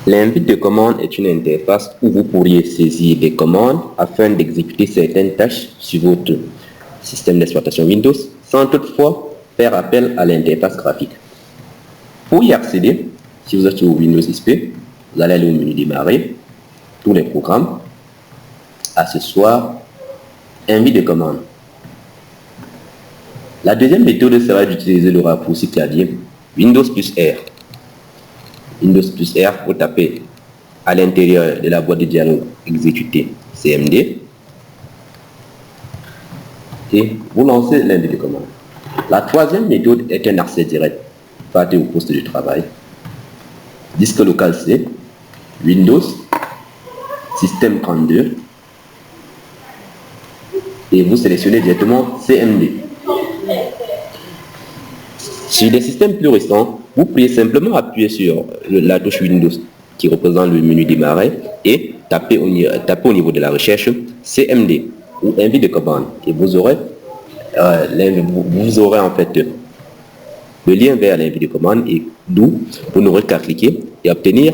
L'invite de commande est une interface où vous pourriez saisir des commandes afin d'exécuter certaines tâches sur votre système d'exploitation Windows sans toutefois faire appel à l'interface graphique. Pour y accéder, si vous êtes sur Windows XP, vous allez aller au menu Démarrer, tous les programmes, Accessoires, Invite de commande. La deuxième méthode sera d'utiliser le raccourci clavier Windows plus R. Windows plus R, vous tapez à l'intérieur de la boîte de dialogue exécuter CMD et vous lancez l'invite de commande. La troisième méthode est un accès direct. Partez au poste de travail, disque local C, Windows, système 32 et vous sélectionnez directement CMD. Sur des systèmes plus récents, vous pouvez simplement appuyer sur la touche Windows qui représente le menu démarrer et taper au niveau de la recherche CMD ou invite de commande et vous aurez en fait le lien vers l'invite de commande et d'où vous n'aurez qu'à cliquer et obtenir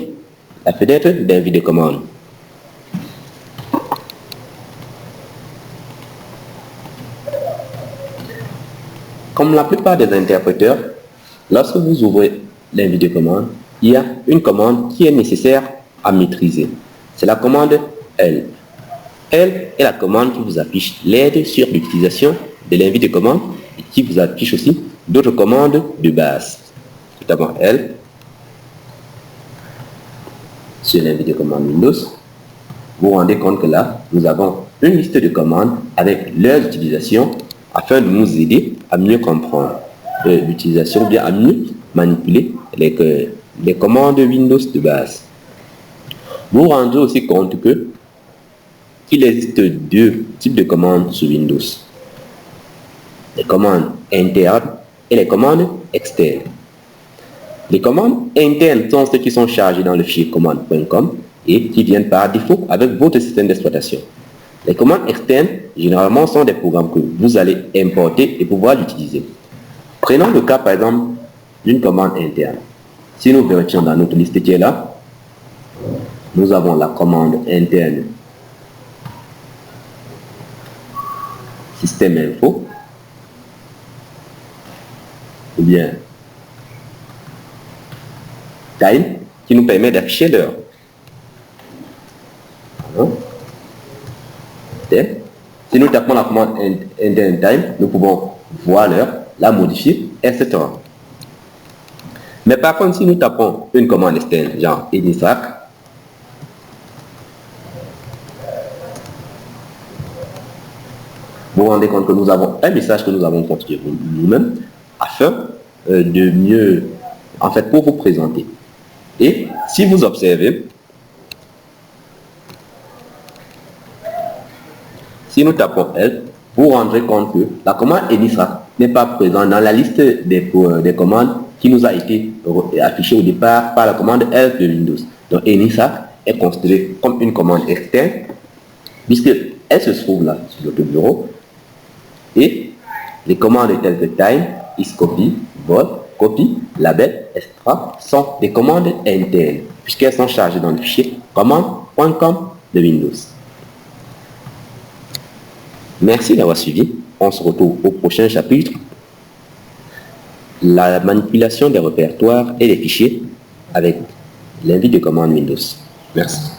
la fenêtre d'invite de commande. Comme la plupart des interpréteurs, lorsque vous ouvrez l'invite de commande, il y a une commande qui est nécessaire à maîtriser. C'est la commande L. L est la commande qui vous affiche l'aide sur l'utilisation de l'invite de commande et qui vous affiche aussi d'autres commandes de base. Notamment L sur l'invite de commande Windows. Vous vous rendez compte que là, nous avons une liste de commandes avec leur utilisation afin de nous aider à mieux comprendre l'utilisation, bien à mieux manipuler les commandes Windows de base. Vous vous rendez aussi compte que il existe deux types de commandes sur Windows. Les commandes internes et les commandes externes. Les commandes internes sont ceux qui sont chargés dans le fichier commande.com et qui viennent par défaut avec votre système d'exploitation. Les commandes externes, généralement, sont des programmes que vous allez importer et pouvoir l'utiliser. Prenons le cas, par exemple, d'une commande interne. Si nous vérifions dans notre liste qui est là, nous avons la commande interne système info ou bien time qui nous permet d'afficher l'heure. Si nous tapons la commande interne time, nous pouvons voir l'heure, la modifier, etc. Mais par contre, si nous tapons une commande externe, genre Enisac, vous vous rendez compte que nous avons un message que nous avons construit nous-mêmes afin de mieux, en fait, pour vous présenter. Et si vous observez, si nous tapons L, vous vous rendrez compte que la commande Enisac n'est pas présente dans la liste des commandes qui nous a été affichée au départ par la commande L de Windows. Donc Enisac est considérée comme une commande externe puisqu'elle se trouve là sur notre bureau et les commandes telles que time, iscopy, vol, copy, label, extra sont des commandes internes puisqu'elles sont chargées dans le fichier commande.com de Windows. Merci d'avoir suivi. On se retrouve au prochain chapitre. La manipulation des répertoires et des fichiers avec l'invite de commande Windows. Merci.